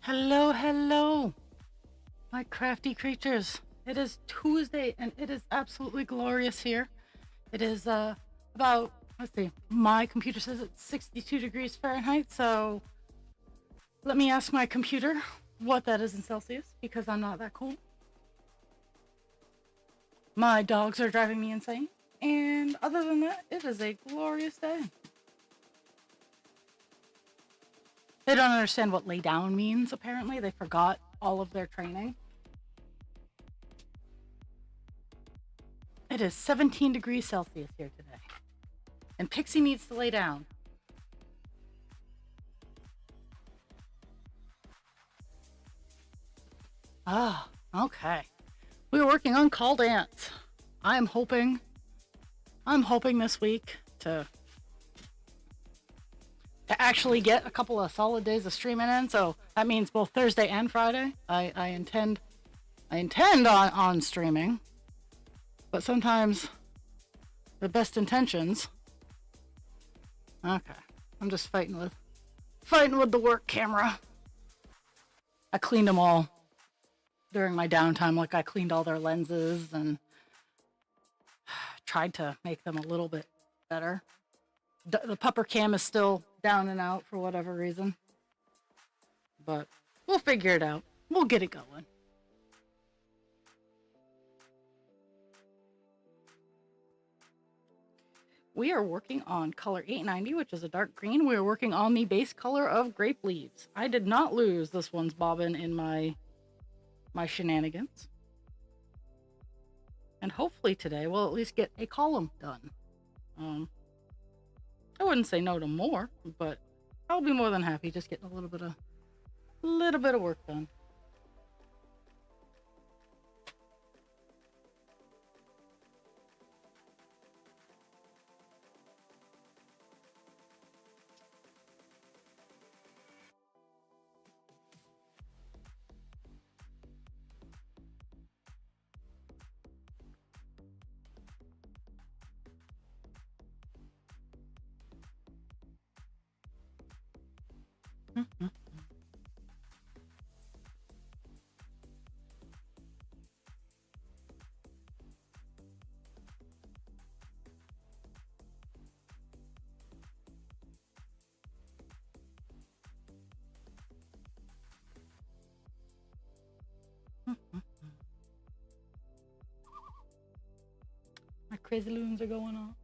Hello, hello, my crafty creatures. It is Tuesday and it is absolutely glorious here. It is about, let's see, my computer says it's 62 degrees Fahrenheit, so let me ask my computer what that is in Celsius because I'm not that cool. My dogs are driving me insane, and other than that, it is a glorious day. They don't understand what lay down means, apparently. They forgot all of their training. It is 17 degrees Celsius here today. And Pixie needs to lay down. Ah, okay. We were working on call dance. I'm hoping this week to actually get a couple of solid days of streaming in. So that means both Thursday and Friday. I intend on streaming, but sometimes the best intentions. Okay, I'm just fighting with the work camera. I cleaned them all during my downtime, like I cleaned all their lenses and tried to make them a little bit better. The pupper cam is still down and out for whatever reason, but we'll figure it out. We'll get it going. We are working on color 890, which is a dark green. We are working on the base color of grape leaves. I did not lose this one's bobbin in my shenanigans. And hopefully today we'll at least get a column done. I wouldn't say no to more, but I'll be more than happy just getting a little bit of work done. My crazy loons are going on.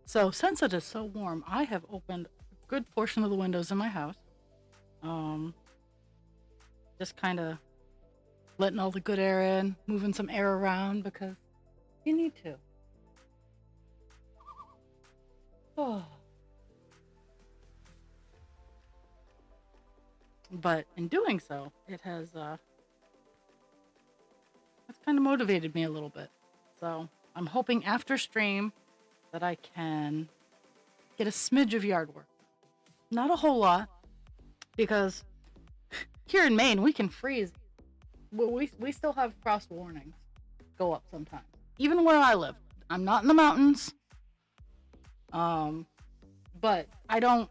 So since it is so warm, I have opened a good portion of the windows in my house. Just kind of letting all the good air in, moving some air around because you need to. Oh. But in doing so, it has it's kind of motivated me a little bit. So I'm hoping after stream that I can get a smidge of yard work. Not a whole lot, because here in Maine we can freeze. We still have frost warnings go up sometimes. Even where I live, I'm not in the mountains. But I don't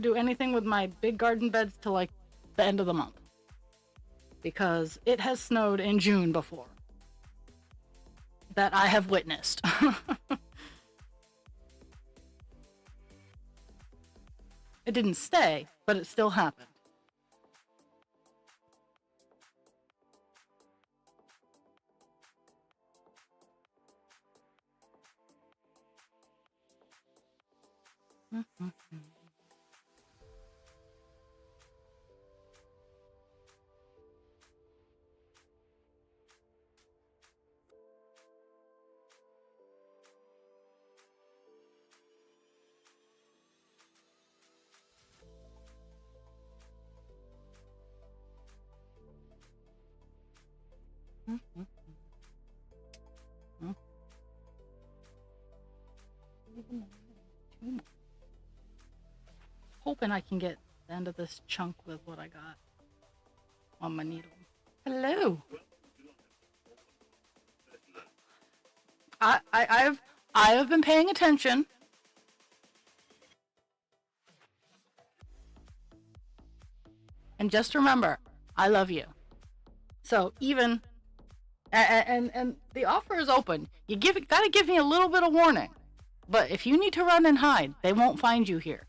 do anything with my big garden beds till like the end of the month, because it has snowed in June before that I have witnessed. It didn't stay, but it still happened. Hoping I can get the end of this chunk with what I got on my needle. Hello. I have been paying attention. And just remember, I love you. So even and the offer is open. Gotta give me a little bit of warning. But if you need to run and hide, they won't find you here.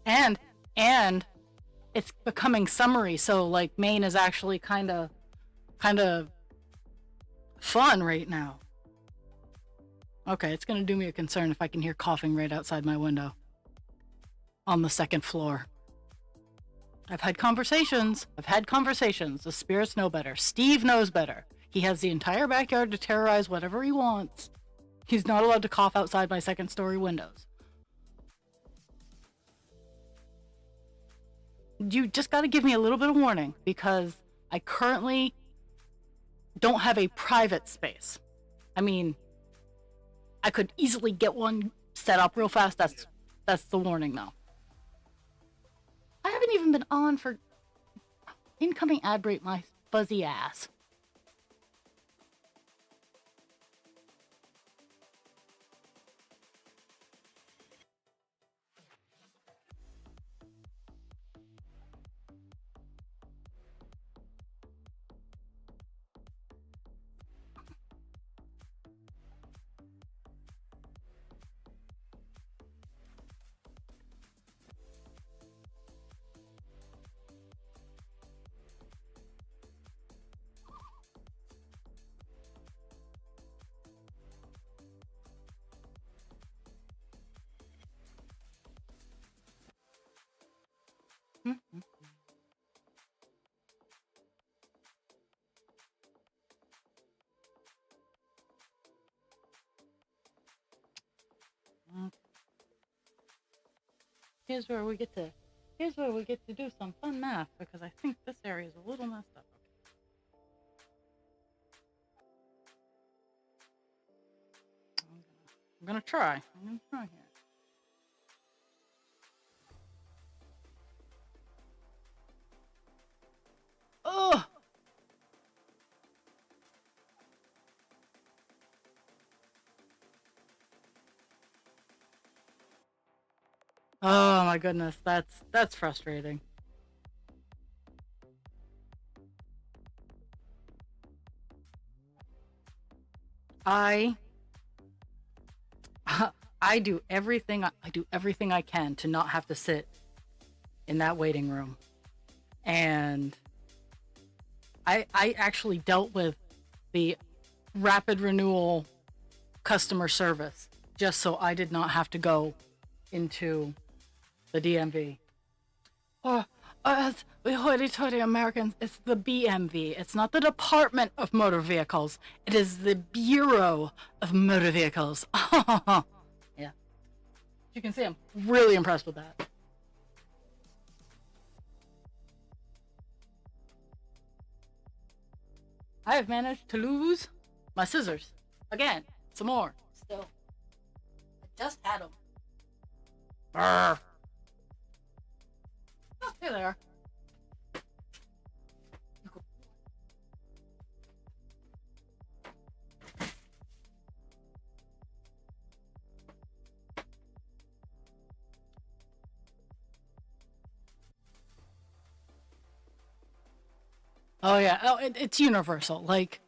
and and it's becoming summery, so like Maine is actually kind of fun right now. Okay, it's gonna do me a concern if I can hear coughing right outside my window on the second floor. I've had conversations. The spirits know better. Steve knows better. He has the entire backyard to terrorize whatever he wants. He's not allowed to cough outside my second story windows. You just got to give me a little bit of warning because I currently don't have a private space. I mean, I could easily get one set up real fast. That's the warning though. I haven't even been on for incoming ad break my fuzzy ass. Here's where we get to do some fun math because I think this area is a little messed up. I'm gonna try here. Oh! Oh my goodness, that's frustrating. I I do everything I can to not have to sit in that waiting room. And I actually dealt with the rapid renewal customer service just so I did not have to go into the DMV. Oh, we hoity-toity Americans, it's the BMV. It's not the Department of Motor Vehicles. It is the Bureau of Motor Vehicles. Yeah. You can see I'm really impressed with that. I have managed to lose my scissors. Again, some more. Still. I just had them. Brr. Oh, here they are. Oh yeah, it's universal. Like,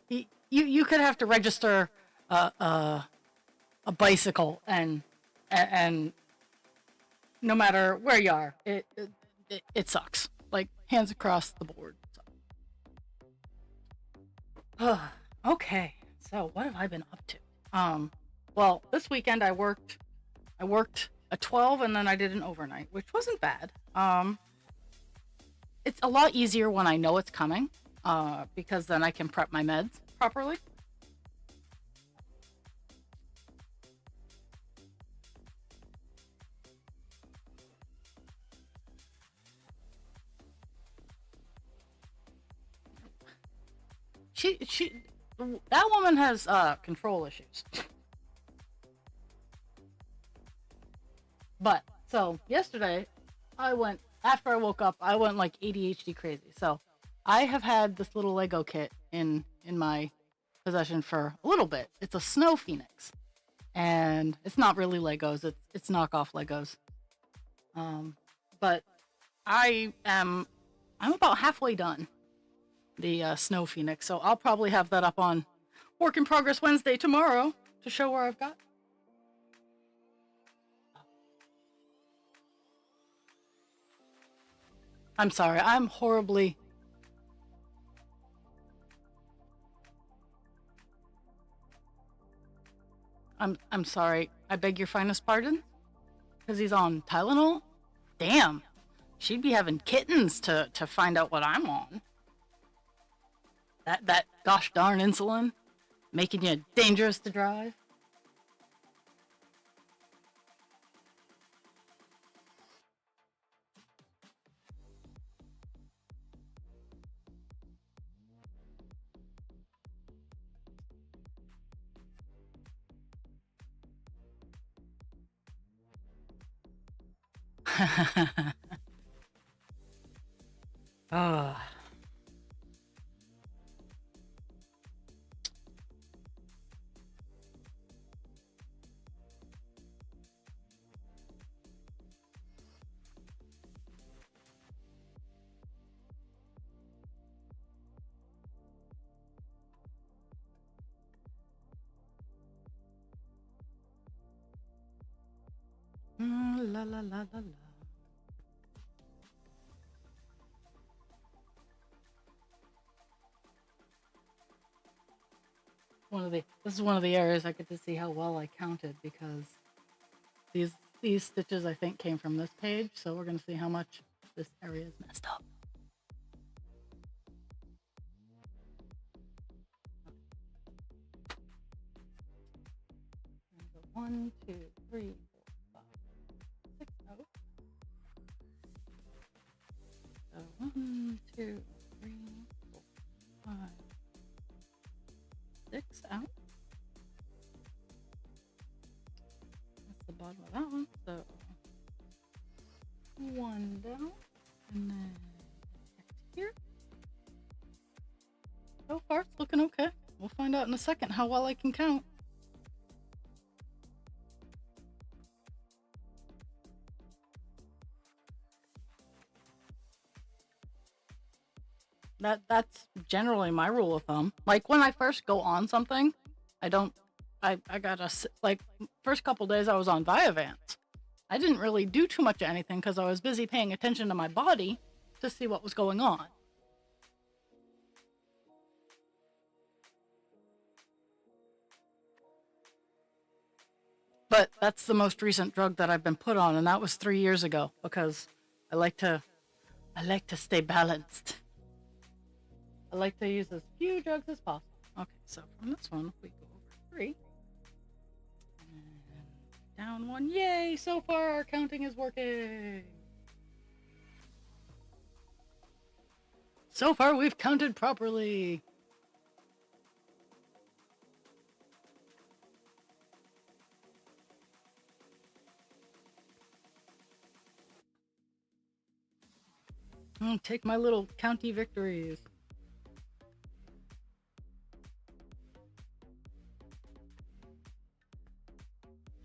you could have to register a bicycle, and no matter where you are, it sucks. Like, hands across the board. So. Okay, so what have I been up to? Well, this weekend I worked a 12 and then I did an overnight, which wasn't bad. It's a lot easier when I know it's coming, because then I can prep my meds properly. That woman has control issues. But So yesterday, after I woke up, I went like ADHD crazy. So I have had this little Lego kit in my possession for a little bit. It's a snow phoenix, and it's not really Legos. It's knockoff Legos. But I'm about halfway done the snow phoenix, so I'll probably have that up on Work in Progress Wednesday tomorrow to show where I've got. I'm sorry, I'm sorry. I beg your finest pardon? Because he's on Tylenol? Damn. She'd be having kittens to find out what I'm on. That gosh darn insulin making you dangerous to drive. Ah. La la la la la. This is one of the areas I get to see how well I counted, because these these stitches I think came from this page, so we're gonna see how much this area is messed up. One, two, three, four, five, six. Oh. So 1, 2, 3, 4, 5, 6 out. That's the bottom of that one. So 1 down, and then back to here. So far, it's looking okay. We'll find out in a second how well I can count. That's generally my rule of thumb. Like when I first go on something, I don't I gotta like first couple days I was on Vyvanse. I didn't really do too much of anything because I was busy paying attention to my body to see what was going on. But that's the most recent drug that I've been put on, and that was 3 years ago, because I like to I like to stay balanced. I like to use as few drugs as possible. Okay, so from this one, we go over 3. And down 1. Yay! So far, our counting is working. So far, we've counted properly. Take my little county victories.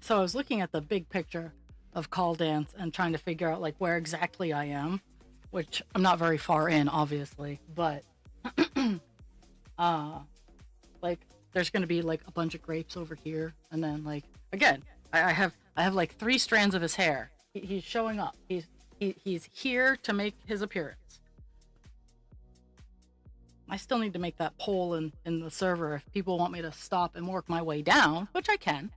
So I was looking at the big picture of Call Dance and trying to figure out like where exactly I am, which I'm not very far in, obviously, but like there's gonna be like a bunch of grapes over here, and then like again, I have like 3 strands of his hair. He's showing up. He's here to make his appearance. I still need to make that poll in the server if people want me to stop and work my way down, which I can.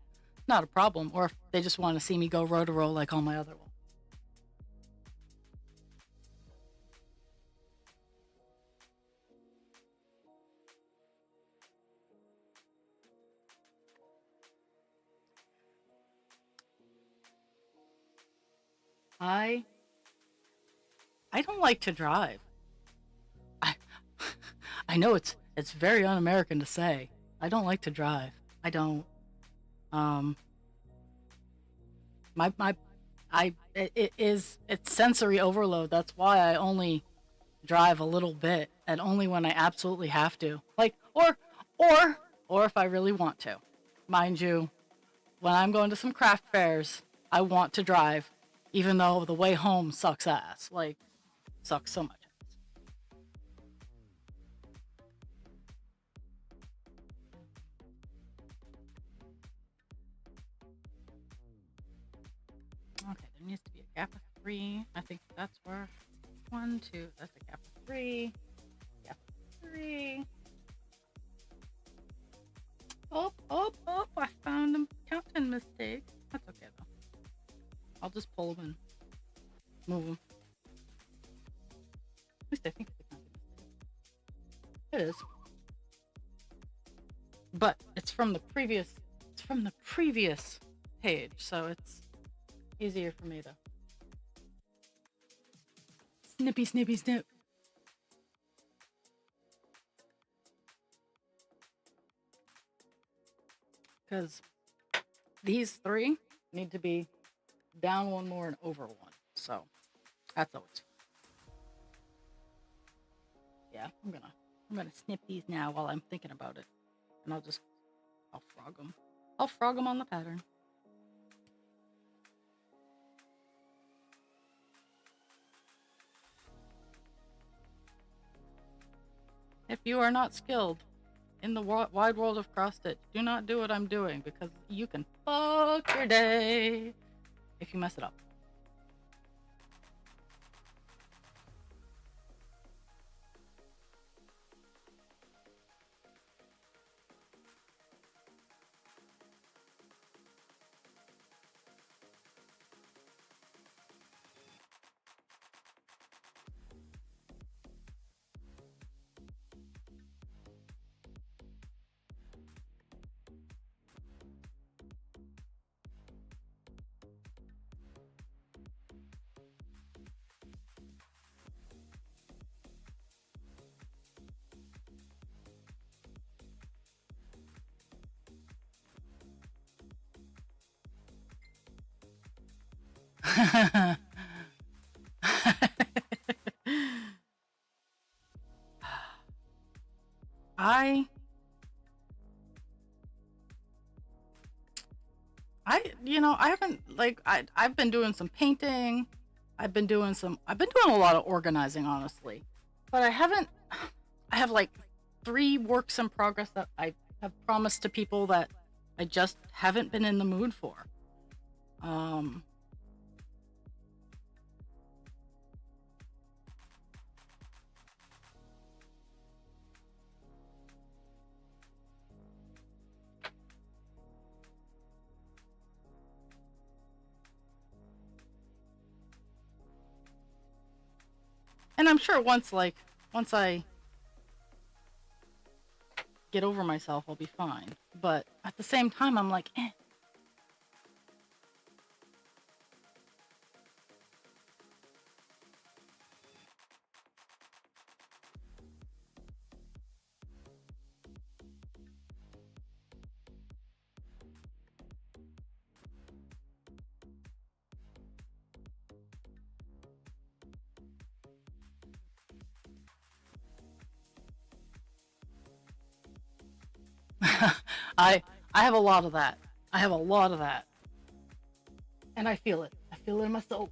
Not a problem. Or if they just want to see me go row to row like all my other ones. I I don't like to drive. I I know it's very un-American to say. I don't like to drive. I don't. Um, my it's sensory overload. That's why I only drive a little bit and only when I absolutely have to. Like or or if I really want to. Mind you, when I'm going to some craft fairs, I want to drive even though the way home sucks ass. Like sucks so much. Okay, there needs to be a gap of 3. I think that's where 1, 2, that's a gap of 3. Gap of 3. Oh, I found a counting mistake. That's okay though. I'll just pull them and move them. At least I think it's a counting mistake. It is. But it's from the previous page, so it's easier for me to snippy snippy snip. Because these 3 need to be down 1 more and over 1. So that's always yeah, I'm gonna snip these now while I'm thinking about it. And I'll frog them. I'll frog them on the pattern. If you are not skilled in the wide world of cross stitch, do not do what I'm doing because you can fuck your day if you mess it up. I I haven't I've been doing some painting. I've been doing a lot of organizing honestly. But I have like 3 works in progress that I have promised to people that I just haven't been in the mood for. Um and I'm sure once I get over myself, I'll be fine. But at the same time, I'm like, eh. I I have a lot of that. I have a lot of that. And I feel it. I feel it in my soul.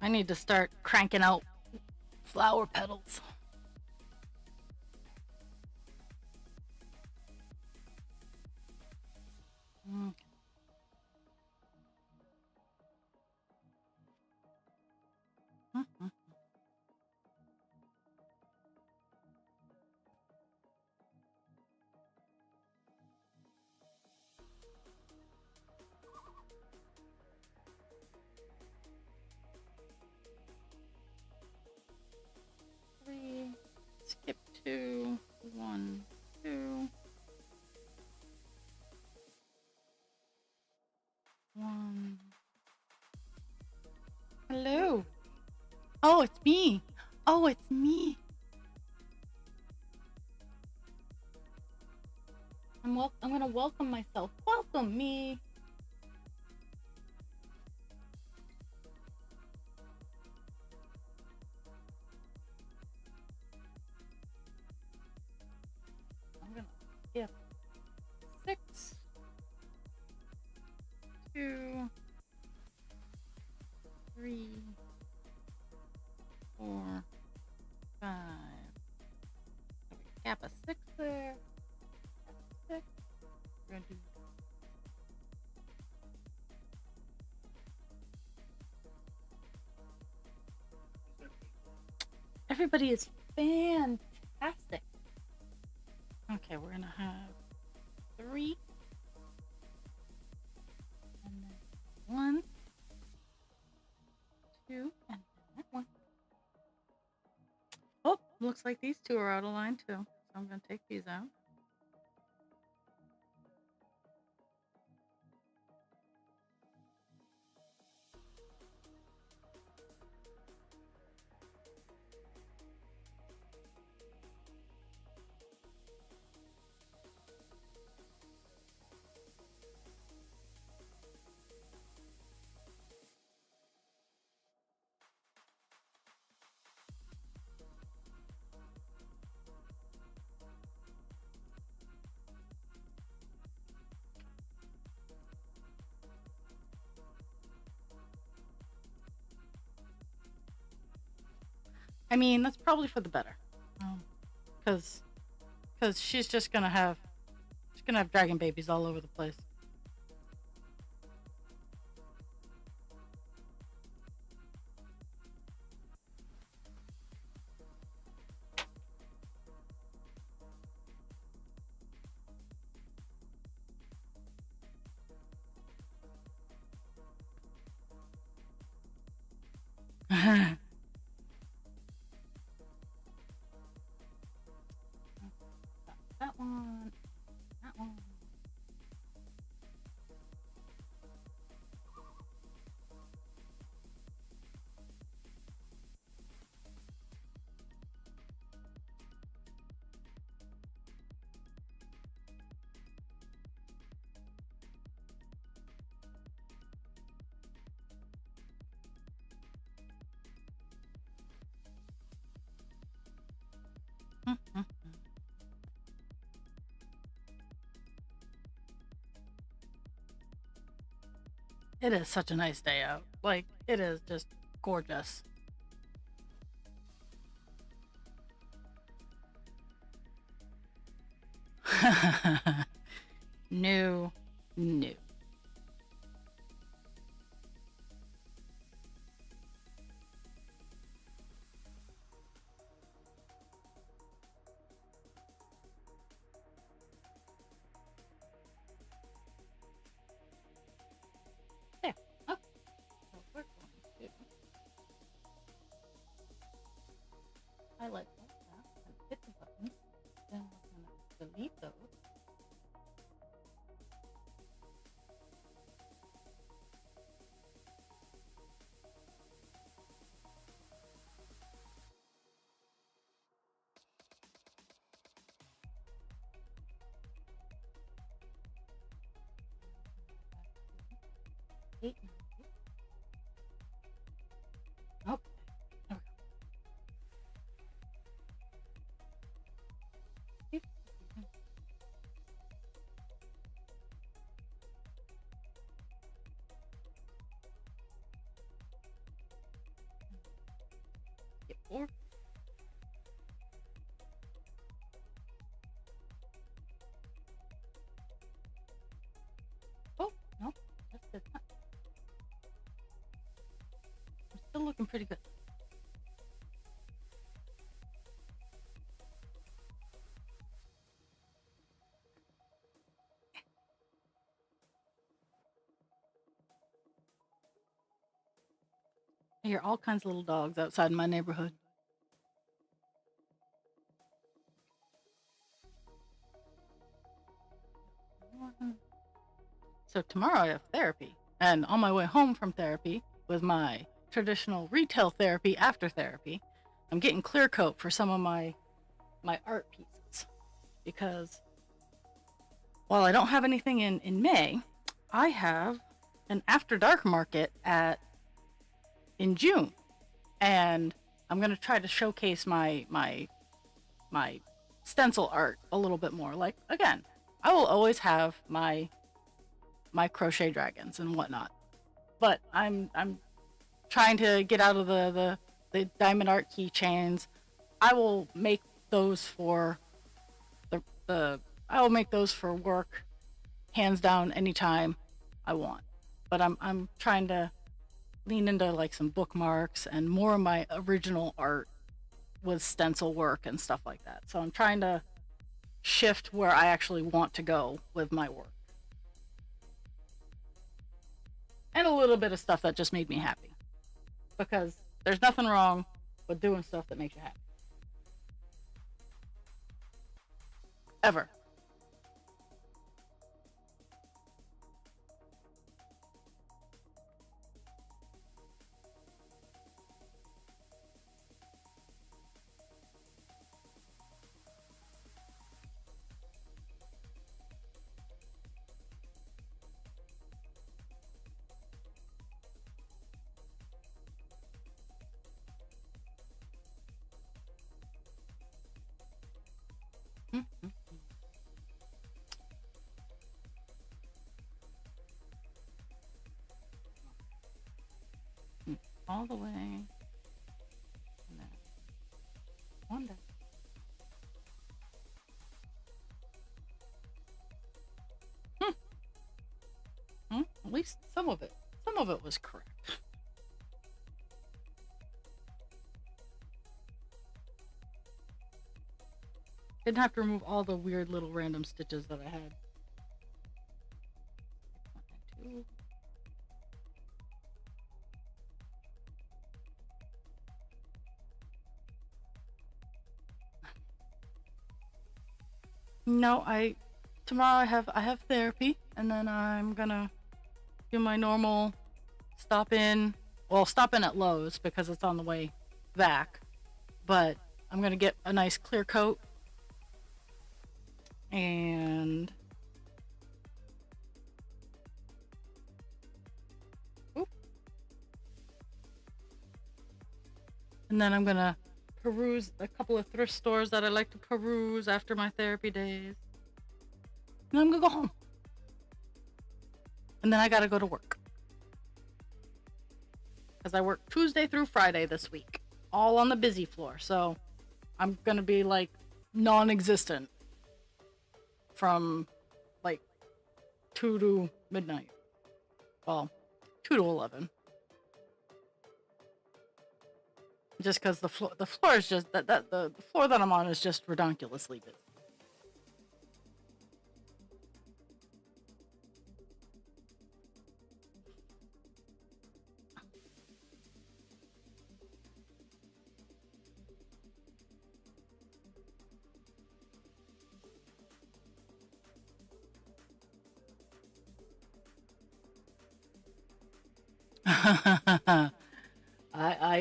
I need to start cranking out flower petals. 2, 1, 2, 1. Hello. Oh, it's me. Oh, it's me. I'm gonna welcome myself. Welcome me. I'm gonna skip 6, 2, 3, 4, 5. Gap a 6 there. Gap 6. We're gonna do. Everybody is fantastic. Okay, we're gonna have 3, and then 1, 2, and then 1. Oh, looks like these two are out of line too. So I'm gonna take these out. I mean, that's probably for the better, because she's gonna have dragon babies all over the place. That one. That one. It is such a nice day out. Like, it is just gorgeous. No, no. There. Okay. So we're going to highlight all that and hit the button. Then we're going to delete those. Okay. Okay. Get 4. Oh, no. That's good. I'm still looking pretty good. I hear all kinds of little dogs outside my neighborhood. So tomorrow I have therapy. And on my way home from therapy, with my traditional retail therapy after therapy, I'm getting clear coat for some of my art pieces. Because while I don't have anything in May, I have an after dark market in June. And I'm gonna try to showcase my stencil art a little bit more. Like, again, I will always have my crochet dragons and whatnot, but I'm trying to get out of the diamond art keychains. I will make those for the I will make those for work, hands down, anytime I want. But I'm trying to lean into like some bookmarks and more of my original art with stencil work and stuff like that. So I'm trying to shift where I actually want to go with my work. And a little bit of stuff that just made me happy. Because there's nothing wrong with doing stuff that makes you happy. Ever. Mm-hmm. All the way. And then one day. Hmm. Hmm. At least some of it. Some of it was correct. Didn't have to remove all the weird little random stitches that I had. No, tomorrow I have therapy, and then I'm gonna do my normal stop in. Well, stop in at Lowe's because it's on the way back, but I'm gonna get a nice clear coat and and then I'm gonna peruse a couple of thrift stores that I like to peruse after my therapy days. And I'm gonna go home. And then I gotta go to work. Because I work Tuesday through Friday this week. All on the busy floor. So I'm gonna be like non-existent from like 2 to midnight. Well, 2 to 11. Just because the floor is just the floor that I'm on is just redonkulously busy.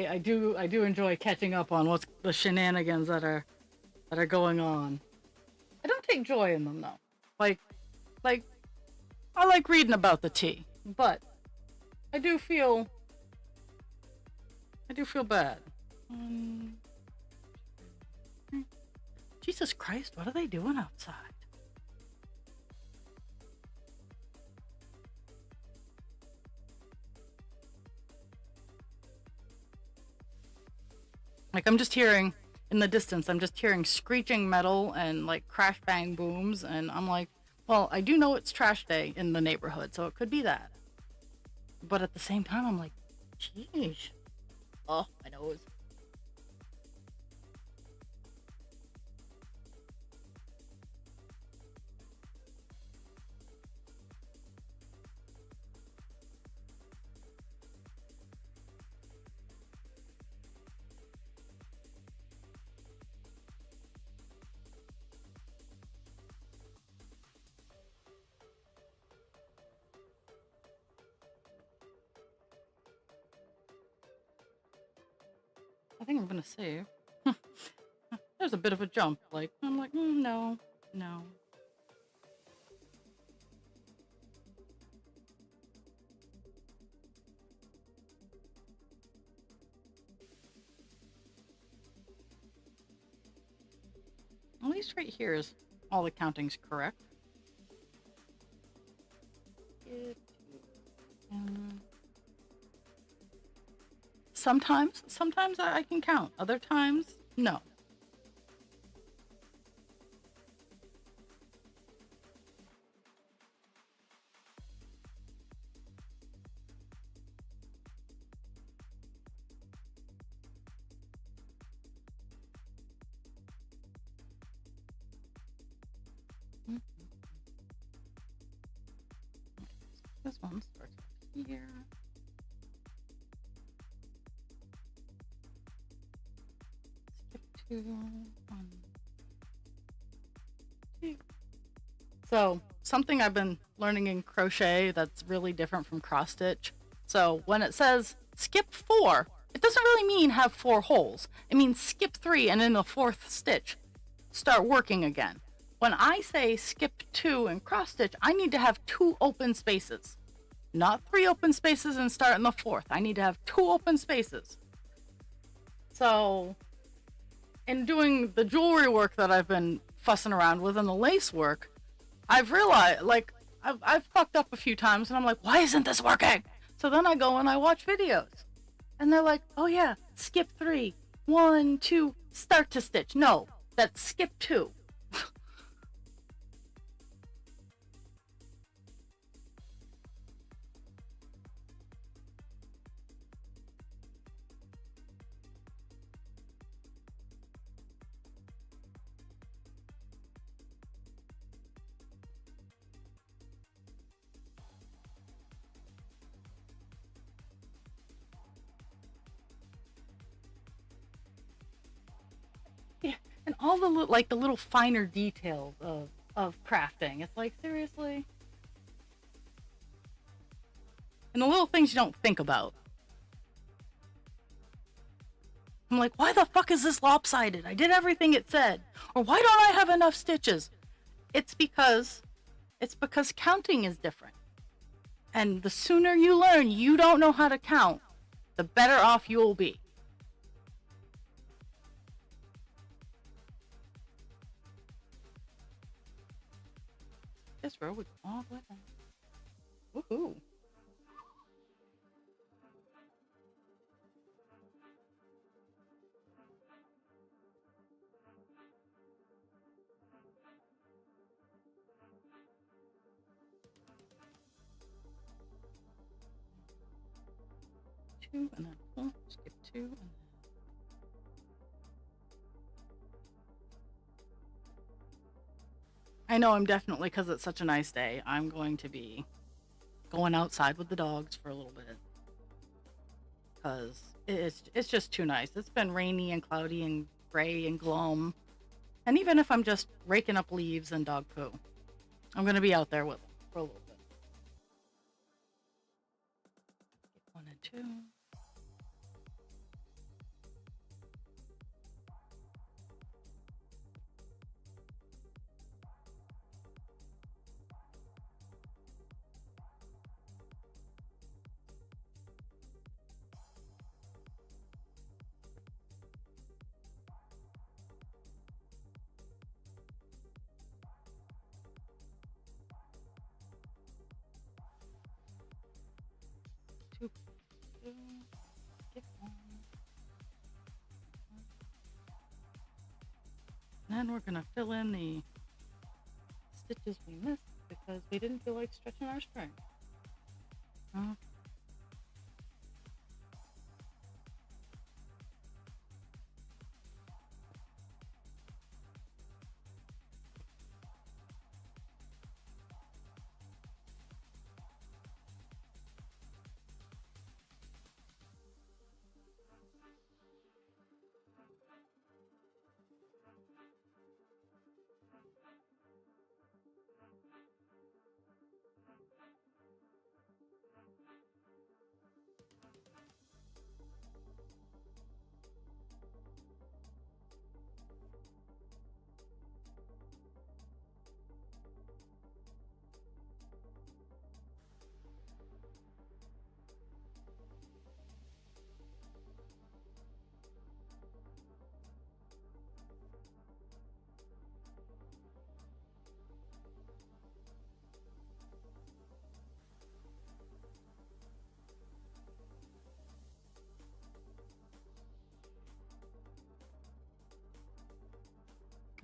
I do enjoy catching up on what's the shenanigans that are going on. I don't take joy in them though. Like I like reading about the tea, but I do feel bad. Jesus Christ, what are they doing outside? Like, I'm just hearing, in the distance, I'm just hearing screeching metal and, like, crash bang booms, and I'm like, well, I do know it's trash day in the neighborhood, so it could be that. But at the same time, I'm like, geez. Oh, my nose. I think I'm gonna save. There's a bit of a jump. Like, I'm like, no, no. At least right here is all the counting's correct. Sometimes I can count. Other times, no. This one starts here. Skip 2, 1, 2. So something I've been learning in crochet that's really different from cross stitch. So when it says skip 4, it doesn't really mean have 4 holes. It means skip 3 and in the 4th stitch, start working again. When I say skip 2 in cross stitch, I need to have 2 open spaces. Not 3 open spaces and start in the 4th. I need to have 2 open spaces. So in doing the jewelry work that I've been fussing around with and the lace work, I've realized, like, I've fucked up a few times and I'm like, why isn't this working? So then I go and I watch videos and they're like, oh yeah, skip 3, 1, 2, start to stitch. No, that's skip 2. Yeah, and all the the little finer details of crafting. It's like, seriously. And the little things you don't think about. I'm like, why the fuck is this lopsided? I did everything it said. Or why don't I have enough stitches? It's because counting is different. And the sooner you learn you don't know how to count, the better off you'll be. This row would go all the way down. Woohoo. Two and then skip 2 and then I know I'm definitely, because it's such a nice day, I'm going to be going outside with the dogs for a little bit. Because it's just too nice. It's been rainy and cloudy and gray and gloom. And even if I'm just raking up leaves and dog poo, I'm going to be out there with them for a little bit. 1 and 2. Two, skip 1. And then we're going to fill in the stitches we missed because we didn't feel like stretching our string.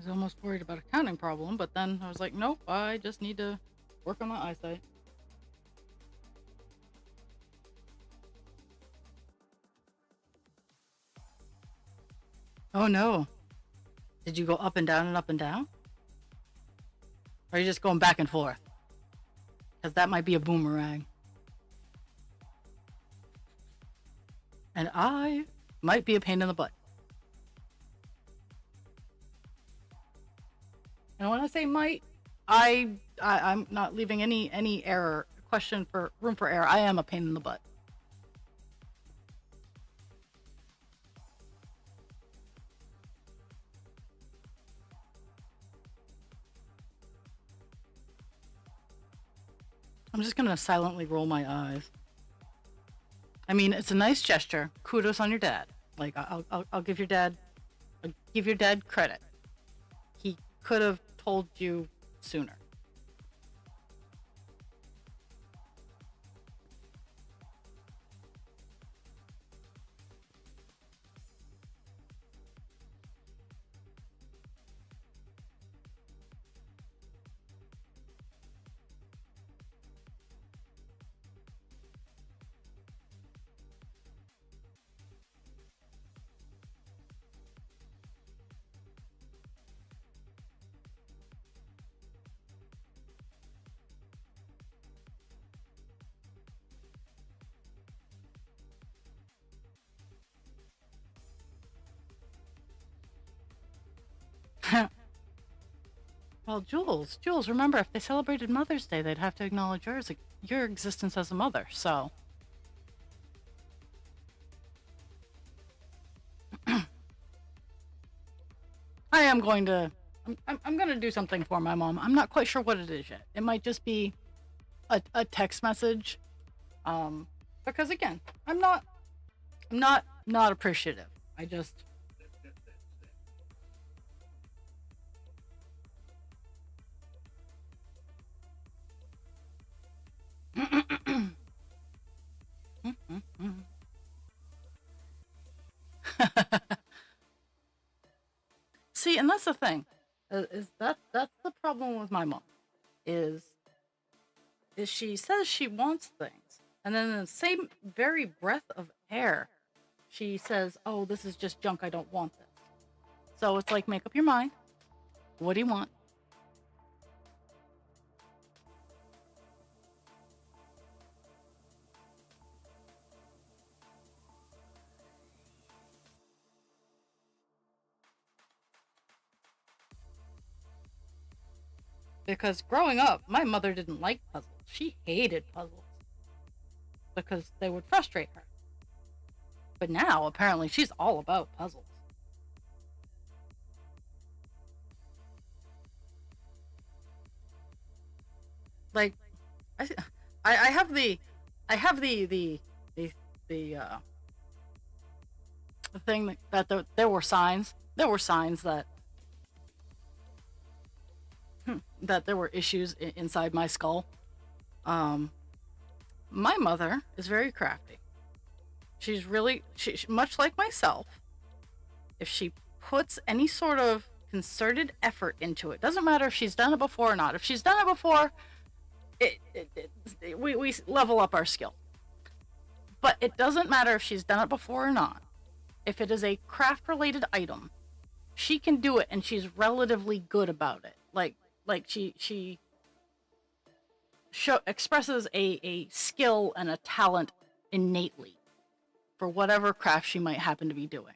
I was almost worried about a counting problem, but then I was like, nope, I just need to work on my eyesight. Oh no. Did you go up and down and up and down? Or are you just going back and forth? Because that might be a boomerang. And I might be a pain in the butt. And when I say might, I'm not leaving any error question for room for error. I am a pain in the butt. I'm just gonna silently roll my eyes. I mean, it's a nice gesture. Kudos on your dad. Like I'll give your dad credit. He could have told you sooner. Well, Jules, remember, if they celebrated Mother's Day, they'd have to acknowledge your existence as a mother. So, I am going to, I'm going to do something for my mom. I'm not quite sure what it is yet. It might just be a text message, because again, I'm not appreciative. I just. See, and that's the thing, is that's the problem with my mom, is she says she wants things, and then in the same very breath of air, she says, "Oh, this is just junk. I don't want this." So it's like, make up your mind. What do you want? Because growing up, my mother didn't like puzzles. She hated puzzles because they would frustrate her. But now, apparently, she's all about puzzles. Like, I, I have the the the thing there were signs. There were signs that that there were issues inside my skull. Um, my mother is very crafty. She's really much like myself. If she puts any sort of concerted effort into it, doesn't matter if she's done it before or not. If she's done it before, we level up our skill. But it doesn't matter if she's done it before or not. If it is a craft related item, she can do it and she's relatively good about it. Like she expresses a skill and a talent innately for whatever craft she might happen to be doing.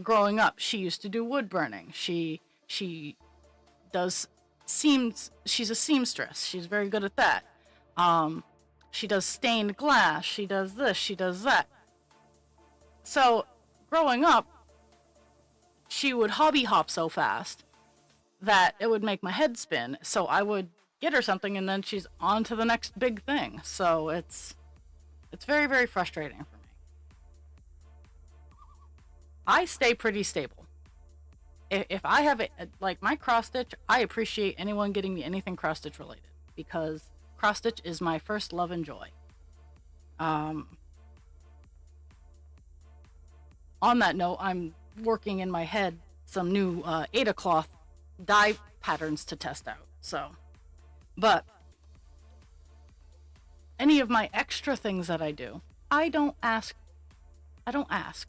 Growing up, she used to do wood burning. She does seams. She's a seamstress. She's very good at that. She does stained glass. She does this. She does that. So, growing up, she would hobby hop so fast that it would make my head spin. So I would get her something, and then she's on to the next big thing. So it's very, very frustrating for me. I stay pretty stable. If I have it, like my cross stitch, I appreciate anyone getting me anything cross stitch related, because cross stitch is my first love and joy. On that note, I'm working in my head some new Ada cloth dye patterns to test out. So, but any of my extra things that I do, I don't ask. I don't ask.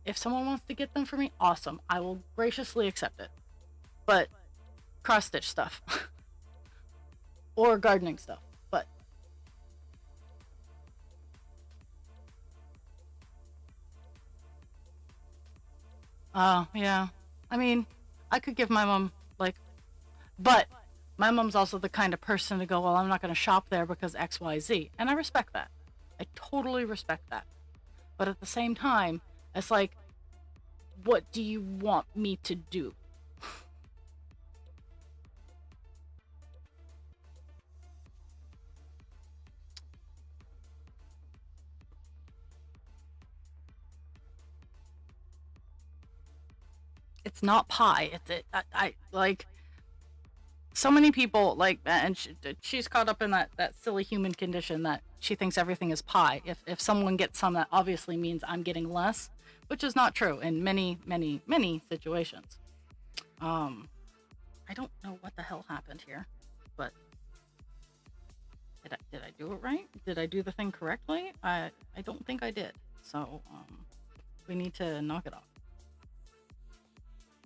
If someone wants to get them for me, awesome. I will graciously accept it. But cross stitch stuff or gardening stuff. But yeah. I mean, I could give my mom like, but my mom's also the kind of person to go, well, I'm not going to shop there because XYZ. And I respect that. I totally respect that. But at the same time, it's like, what do you want me to do? It's not pie. I like so many people like, and she's caught up in that silly human condition that she thinks everything is pie. If someone gets some, that obviously means I'm getting less, which is not true in many situations. I don't know what the hell happened here, but did I do it right? Did I do the thing correctly? I don't think I did. So we need to knock it off.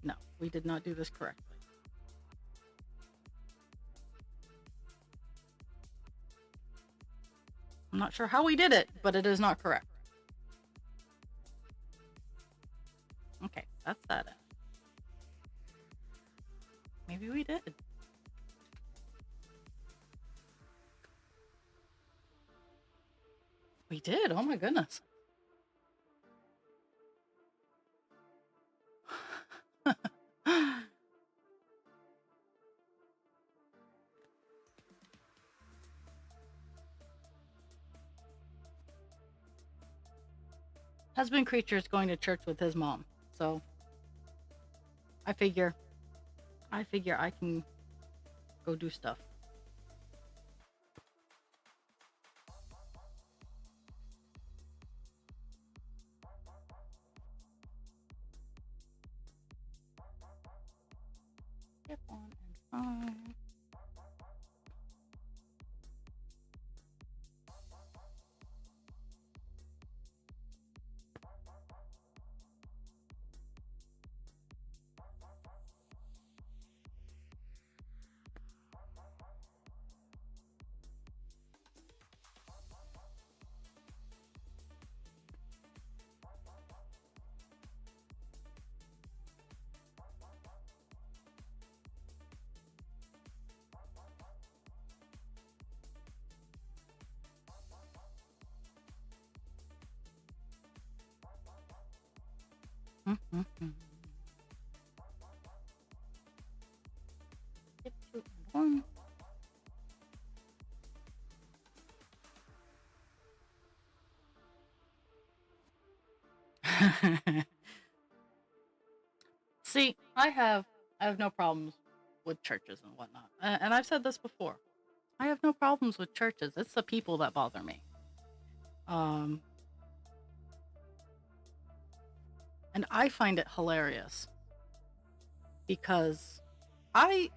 No, we did not do this correctly. I'm not sure how we did it, but it is not correct. Okay, that's that. Maybe we did. We did. Oh my goodness. Husband creature is going to church with his mom, so I figure I can go do stuff. Step 1 and 5. Step 2 and 1. See, I have no problems with churches and whatnot, and I've said this before. I have no problems with churches. It's the people that bother me. And I find it hilarious because I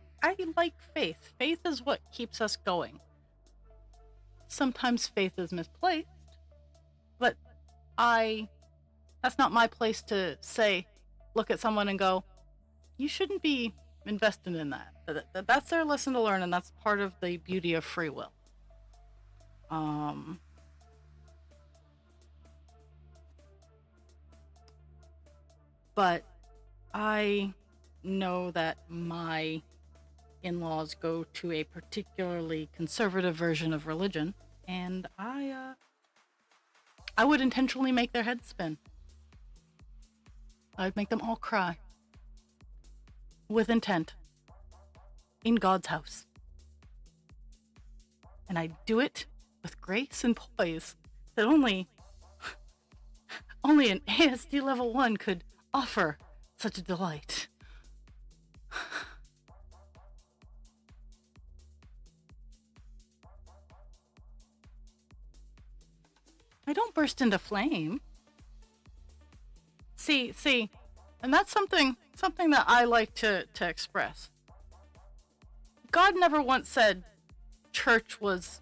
like faith. Faith is what keeps us going. Sometimes faith is misplaced, but that's not my place to say, look at someone and go, you shouldn't be invested in that. That's their lesson to learn, and that's part of the beauty of free will. But I know that my in-laws go to a particularly conservative version of religion, and I would intentionally make their heads spin. I'd make them all cry. With intent. In God's house. And I'd do it with grace and poise that only an ASD level 1 could offer such a delight. I don't burst into flame. See, and that's something that I like to express. God never once said church was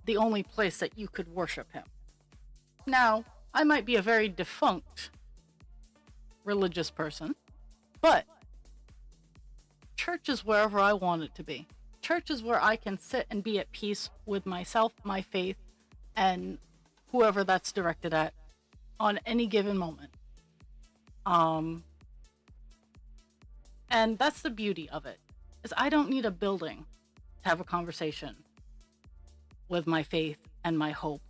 the only place that you could worship him. Now, I might be a very defunct religious person, but church is wherever I want it to be. Church is where I can sit and be at peace with myself, my faith, and whoever that's directed at on any given moment. And that's the beauty of it, is I don't need a building to have a conversation with my faith and my hope.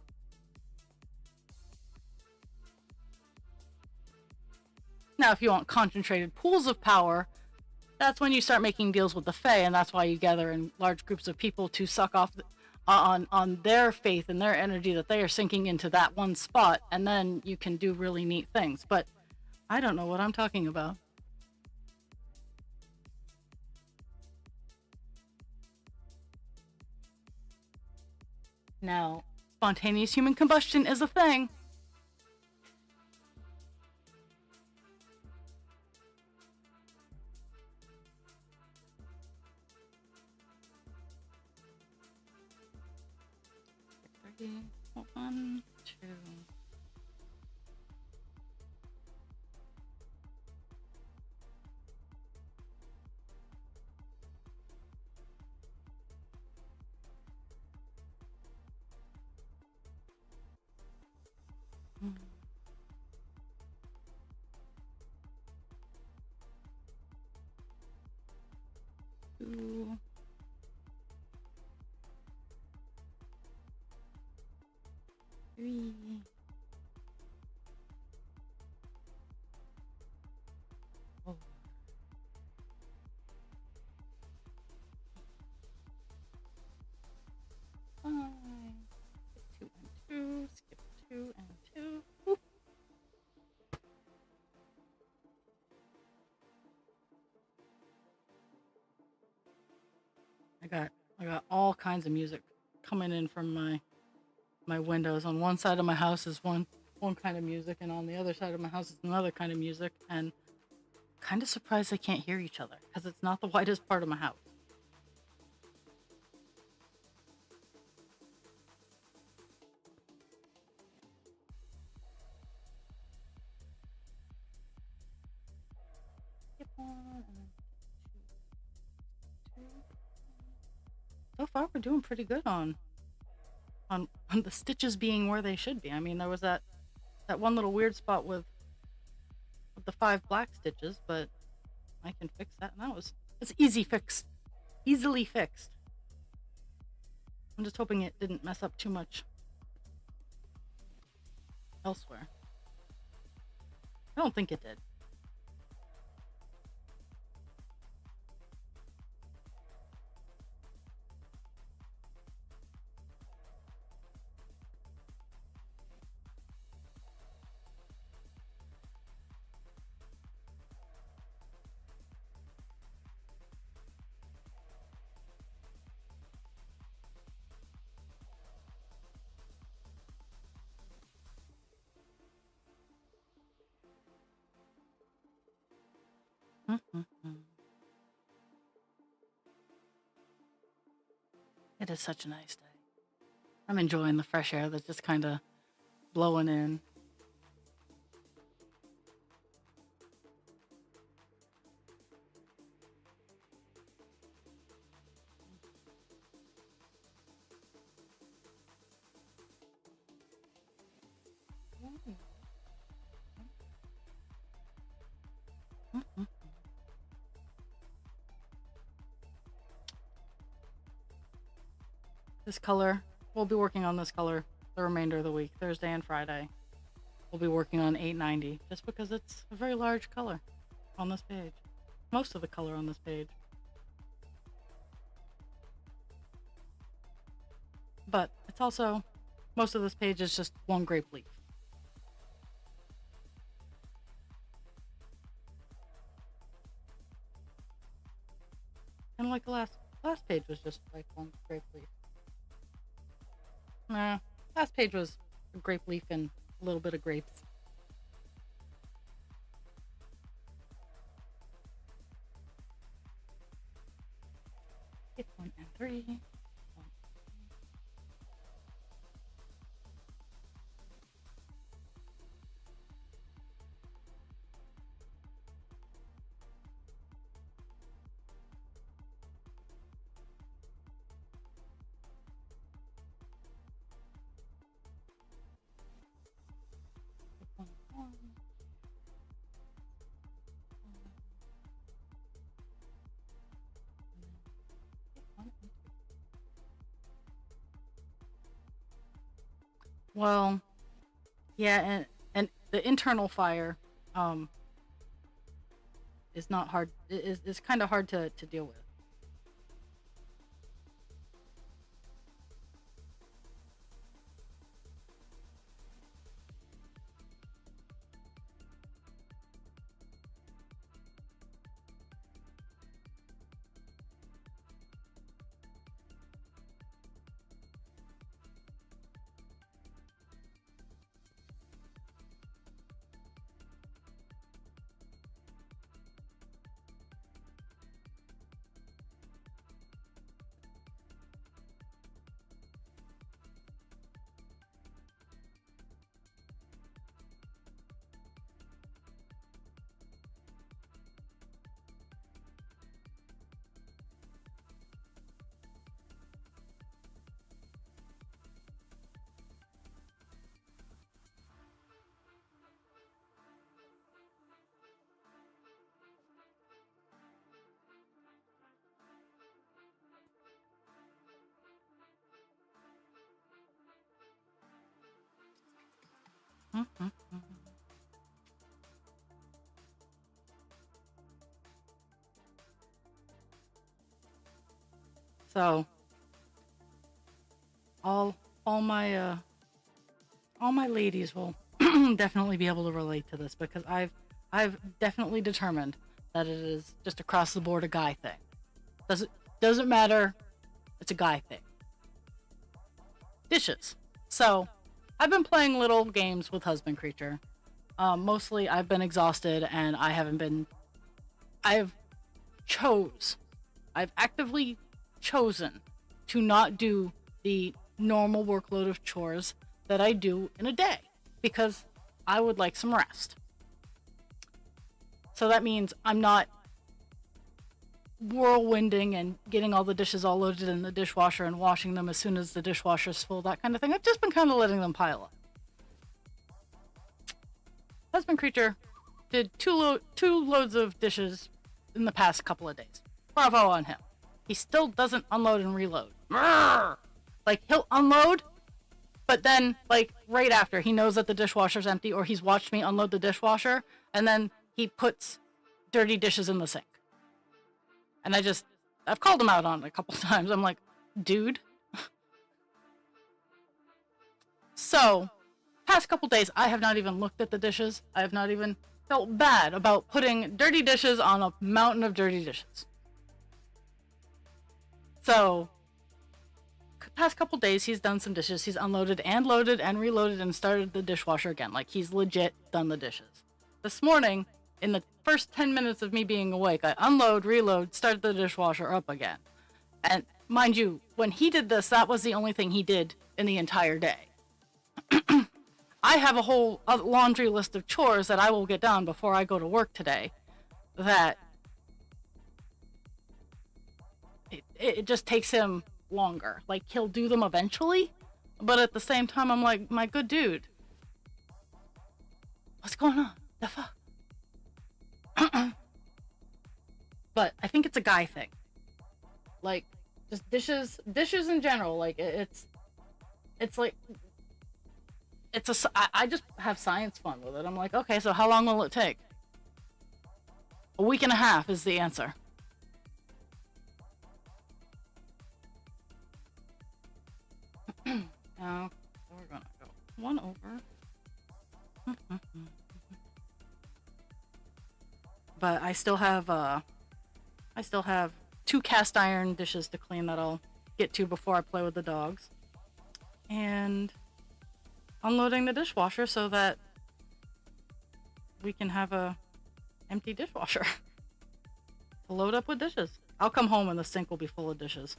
Now, if you want concentrated pools of power, that's when you start making deals with the Fae, and that's why you gather in large groups of people to suck off on their faith and their energy that they are sinking into that one spot, and then you can do really neat things. But I don't know what I'm talking about. Now, spontaneous human combustion is a thing. One, two. Two. Three. Four. 5. Skip 2 and 2. Skip 2 and 2. Whoop. I got all kinds of music coming in from my windows. On one side of my house is one kind of music, and on the other side of my house is another kind of music, and kind of surprised they can't hear each other because it's not the widest part of my house. Skip 1 and then 2. So far, we're doing pretty good on the stitches being where they should be. I mean, there was that one little weird spot with the 5 black stitches, but I can fix that, and it's easily fixed. I'm just hoping it didn't mess up too much elsewhere. I don't think it did. It is such a nice day. I'm enjoying the fresh air that's just kind of blowing in. This color, we'll be working on this color the remainder of the week, Thursday and Friday. We'll be working on 890, just because it's a very large color on this page. Most of the color on this page. But it's also, most of this page is just one grape leaf. Kind of like the last page was just like one grape leaf. Nah, last page was a grape leaf and a little bit of grapes. 3. Well, yeah, and the internal fire um is not hard. Is kind of hard to deal with. Mhm. So all all my uh all my ladies will definitely be able to relate to this because I've definitely determined that it is just across the board a guy thing. Doesn't matter. It's a guy thing. Dishes. So I've been playing little games with Husband Creature. Mostly I've been exhausted and I haven't been. I've chose. I've actively chosen to not do the normal workload of chores that I do in a day because I would like some rest. So that means I'm not whirlwinding and getting all the dishes all loaded in the dishwasher and washing them as soon as the dishwasher's full, that kind of thing. I've just been kind of letting them pile up. Husband Creature did two loads of dishes in the past couple of days. Bravo on him. He still doesn't unload and reload. Like, he'll unload, but then, like, right after, he knows that the dishwasher's empty, or he's watched me unload the dishwasher, and then he puts dirty dishes in the sink. And I've called him out on it a couple times. I'm like, dude. So, past couple days, I have not even looked at the dishes. I have not even felt bad about putting dirty dishes on a mountain of dirty dishes. So, past couple days, he's done some dishes. He's unloaded and loaded and reloaded and started the dishwasher again. Like, he's legit done the dishes. This morning, in the first 10 minutes of me being awake, I unload, reload, start the dishwasher up again. And mind you, when he did this, that was the only thing he did in the entire day. I have a whole laundry list of chores that I will get done before I go to work today that it just takes him longer. Like, he'll do them eventually, but at the same time, I'm like, my good dude, what's going on? The fuck? But I think it's a guy thing. Like, just dishes in general. Like, it's like, I just have science fun with it. I'm like, okay, so how long will it take? A week and a half is the answer. Now, we're gonna go one over. But I still have 2 cast iron dishes to clean that I'll get to before I play with the dogs. And unloading the dishwasher so that we can have a empty dishwasher to load up with dishes. I'll come home and the sink will be full of dishes.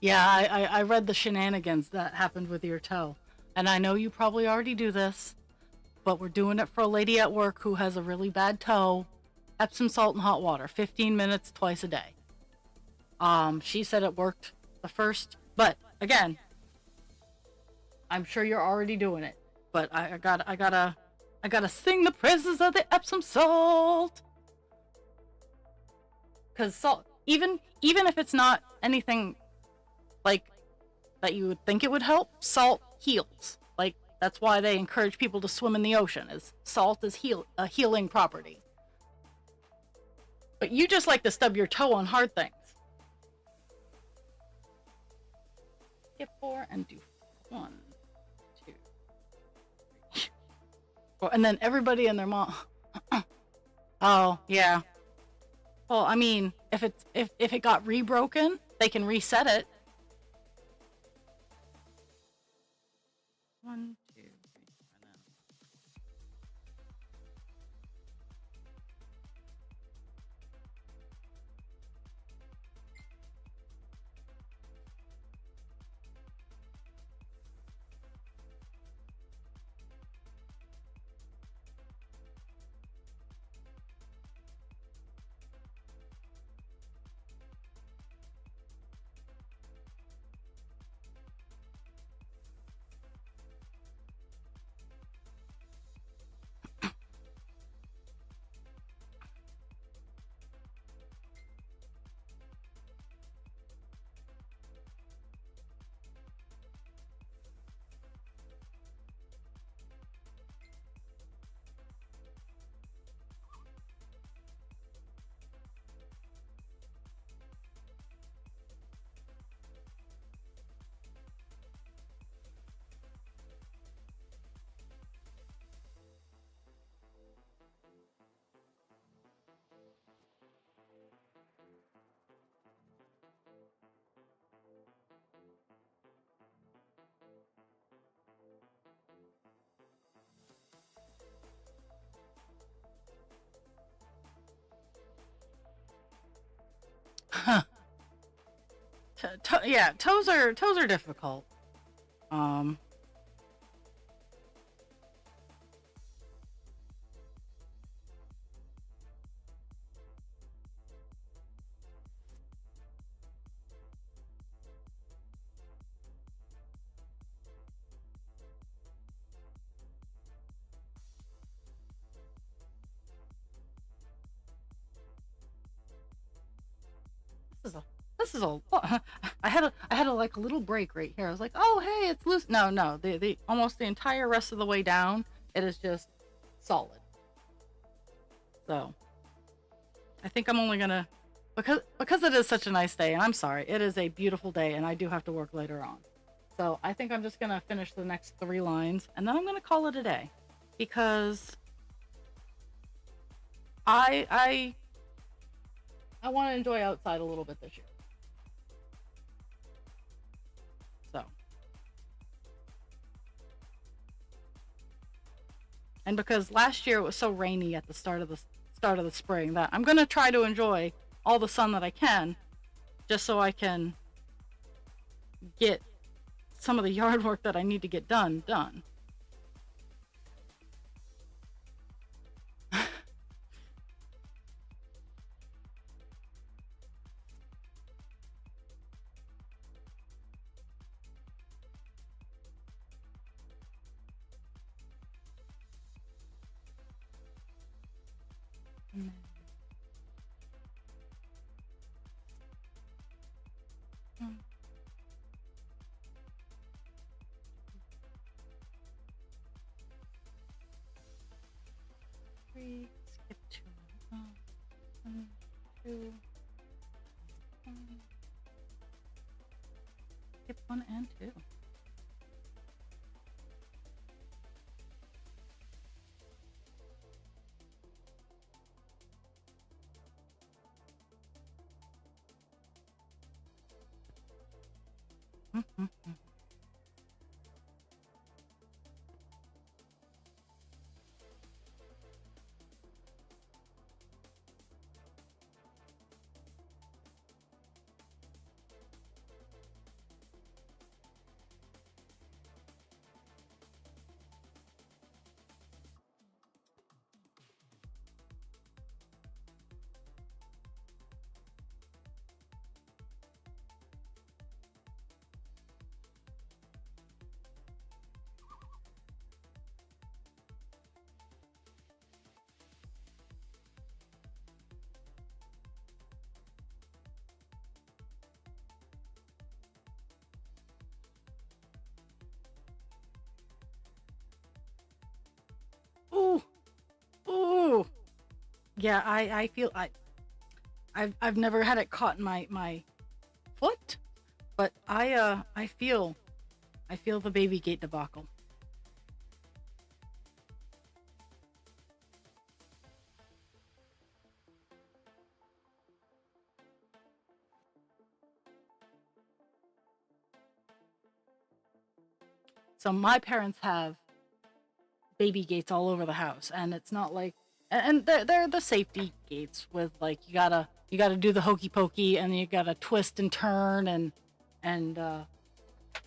Yeah, I read the shenanigans that happened with your toe. And I know you probably already do this, but we're doing it for a lady at work who has a really bad toe. Epsom salt and hot water, 15 minutes twice a day. She said it worked the first, but again, I'm sure you're already doing it. But I gotta sing the praises of the Epsom salt. Cause salt, even if it's not anything like that you would think it would help, salt heals. Like that's why they encourage people to swim in the ocean. Is salt is a healing property. But you just like to stub your toe on hard things. Skip 4 and do 1, 2, 3. Well, and then everybody and their mom. Oh yeah. Well, I mean, if it got rebroken, they can reset it. 1, 2, 3, and then. Huh. Yeah, toes are difficult. Um, this is a this is a I had a like a little break right here. I was like, oh hey, it's loose. No, no, the almost the entire rest of the way down, it is just solid. So I think I'm only gonna because it is such a nice day, and I'm sorry, it is a beautiful day, and I do have to work later on. So I think I'm just gonna finish the next 3 lines, and then I'm gonna call it a day, because I I I want to enjoy outside a little bit this year. So, and because last year it was so rainy at the start of the spring, that I'm gonna try to enjoy all the sun that I can, just so I can get some of the yard work that I need to get done. Three, skip 2, 1, 2, 1, skip 1 and 2. Yeah, I feel I've never had it caught in my foot, but I feel the baby gate debacle. So my parents have baby gates all over the house, and it's not like, and they're the safety gates with, like, you gotta do the hokey pokey, and you gotta twist and turn and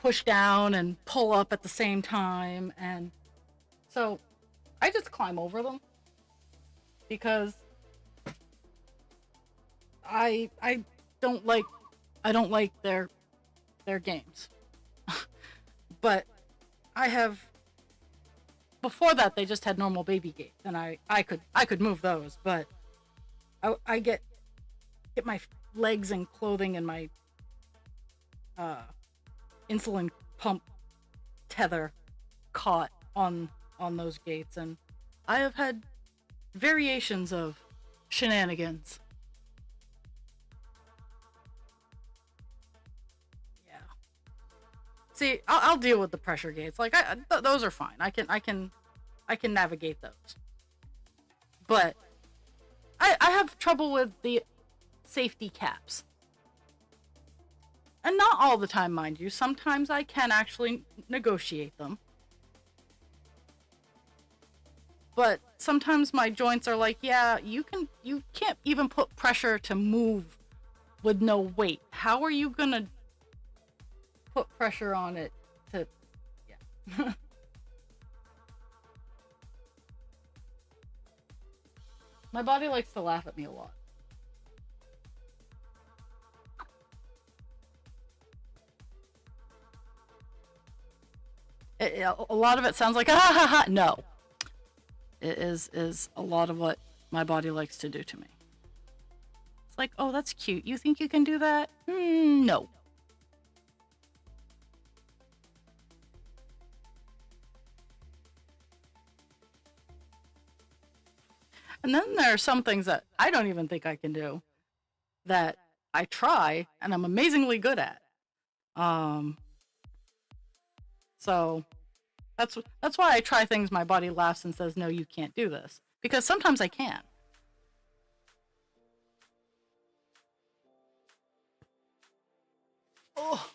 push down and pull up at the same time, and so I just climb over them because I don't like I don't like their games. But I have before that they just had normal baby gates, and I could move those, but I get my legs and clothing and my uh insulin pump tether caught on those gates, and I have had variations of shenanigans. Yeah. See, I'll deal with the pressure gates. Like those are fine. I can navigate those. But I have trouble with the safety caps. And not all the time, mind you. Sometimes I can actually negotiate them. But sometimes my joints are like, yeah, you can't even put pressure to move with no weight. How are you gonna put pressure on it to, yeah. My body likes to laugh at me a lot. A lot of it sounds like, ah ha ha. No, it is a lot of what my body likes to do to me. It's like, oh, that's cute. You think you can do that? No. And then there are some things that I don't even think I can do that I try and I'm amazingly good at. Um, so that's why I try things my body laughs and says, no, you can't do this. Because sometimes I can. Oh,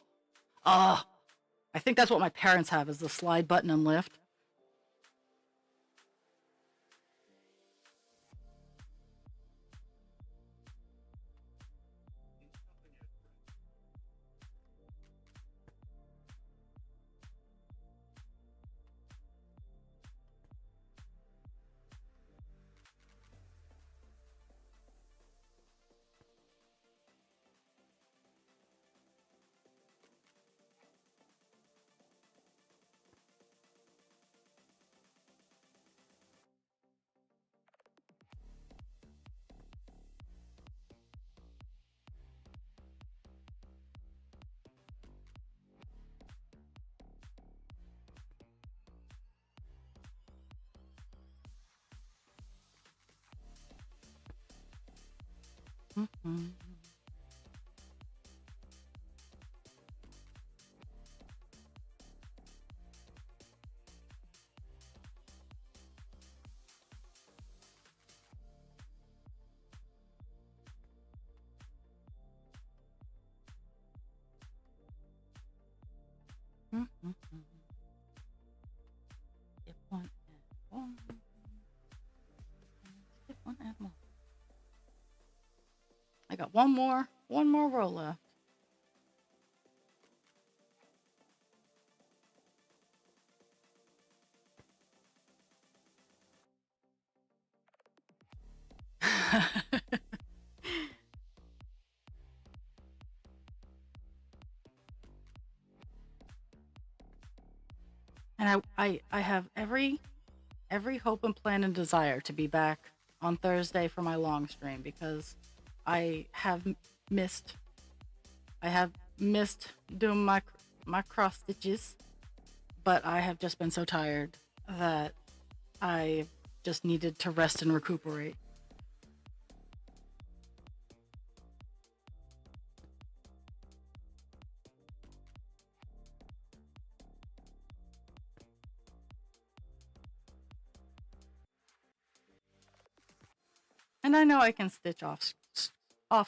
ah, I think that's what my parents have is the slide button and lift. Mm-hmm. Mm-hmm. Skip one and one. Skip one and one. I got one more row left. And I have every hope and plan and desire to be back on Thursday for my long stream because I have missed I have missed doing my cross stitches, but I have just been so tired that I just needed to rest and recuperate. And I know I can stitch off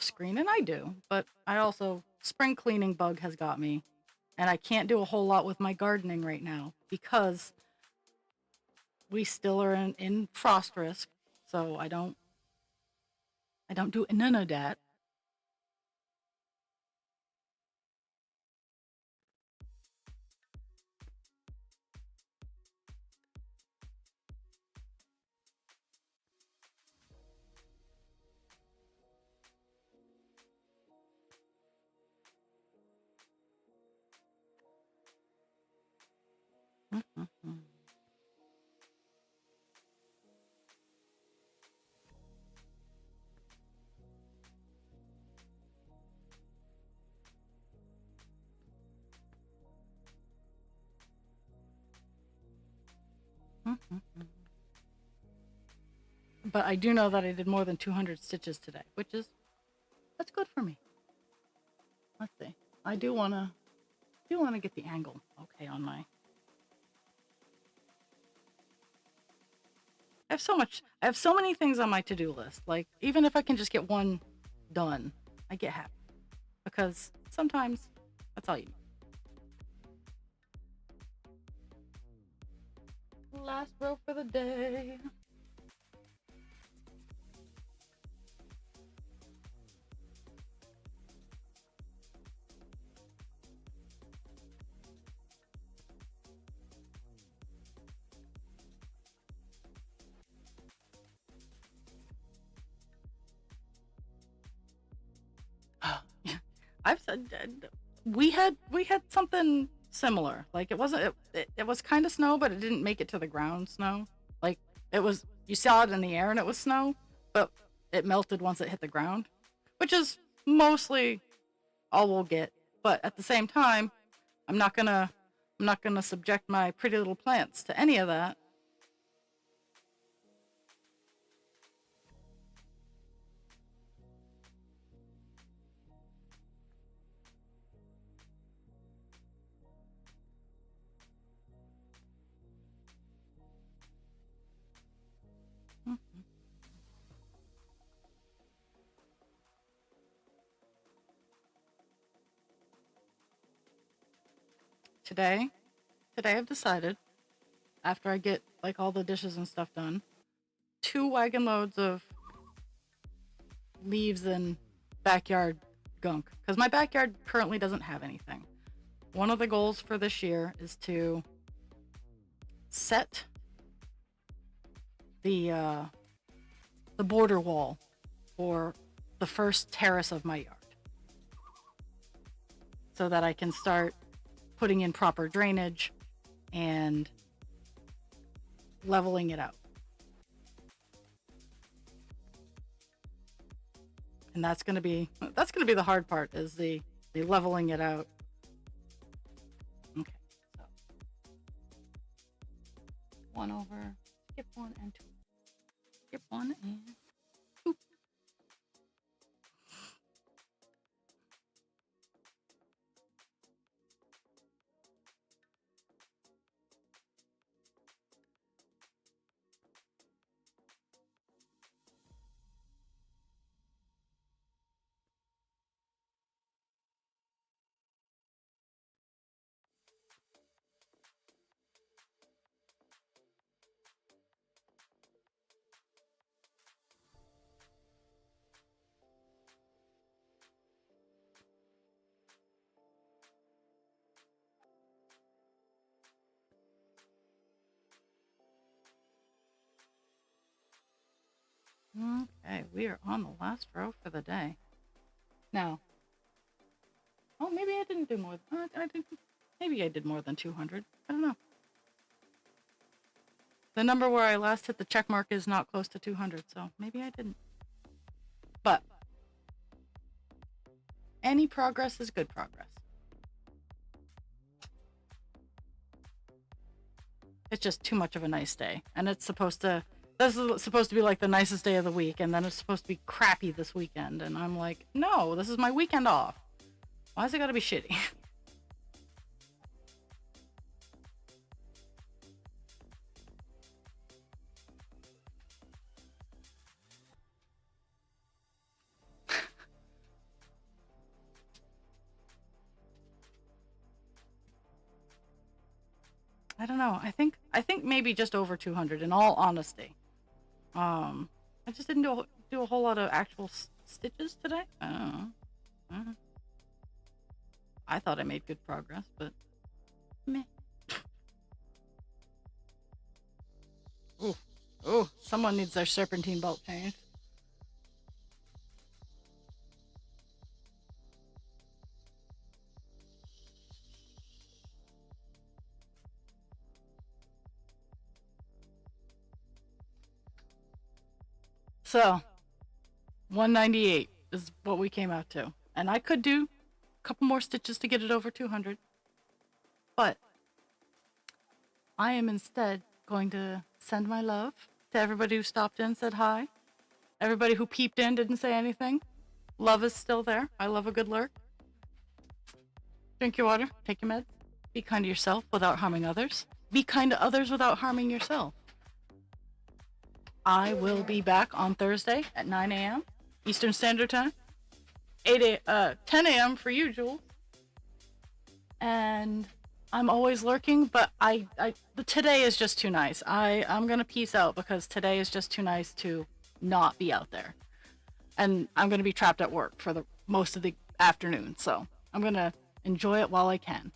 screen, and I do, but I also, spring cleaning bug has got me, and I can't do a whole lot with my gardening right now because we still are in frost risk, so I don't do none of that. Mhm. Mhm. But I do know that I did more than 200 stitches today, which is, that's good for me. Let's see. I do wanna get the angle okay on my. I have so many things on my to-do list. Like, even if I can just get one done, I get happy. Because sometimes that's all you need. Last row for the day. Yeah. I've said we had something similar. Like, it wasn't it was kind of snow, but it didn't make it to the ground snow. Like, it was, you saw it in the air and it was snow, but it melted once it hit the ground, which is mostly all we'll get. But at the same time, I'm not gonna I'm not gonna subject my pretty little plants to any of that. Mhm. Today, today I've decided, after I get like all the dishes and stuff done, 2 wagon loads of leaves and backyard gunk, because my backyard currently doesn't have anything. One of the goals for this year is to set the the border wall for the first terrace of my yard, so that I can start putting in proper drainage and leveling it out. And that's gonna be the hard part, is the leveling it out. Okay, so one over, skip one and two, skip one and two. Okay, we are on the last row for the day. Now, oh, maybe I didn't do more. I did, maybe I did more than 200. I don't know. The number where I last hit the check mark is not close to 200, so maybe I didn't. But any progress is good progress. It's just too much of a nice day, and it's supposed to. This is supposed to be like the nicest day of the week, and then it's supposed to be crappy this weekend, and I'm like, no, this is my weekend off. Why's it gotta be shitty? I don't know. I think maybe just over 200 in all honesty. I just didn't do a whole lot of actual stitches today. I don't know. Uh, I thought I made good progress, but meh. Ooh, ooh, someone needs their serpentine belt changed. So, 198 is what we came out to. And I could do a couple more stitches to get it over 200. But I am instead going to send my love to everybody who stopped in, said hi. Everybody who peeped in, didn't say anything. Love is still there. I love a good lurk. Drink your water, take your meds. Be kind to yourself without harming others. Be kind to others without harming yourself. I will be back on Thursday at 9 a.m. Eastern Standard Time. 10 a.m. for you, Jules. And I'm always lurking, but today is just too nice. I'm gonna peace out because today is just too nice to not be out there. And I'm gonna be trapped at work for the most of the afternoon, so I'm gonna enjoy it while I can.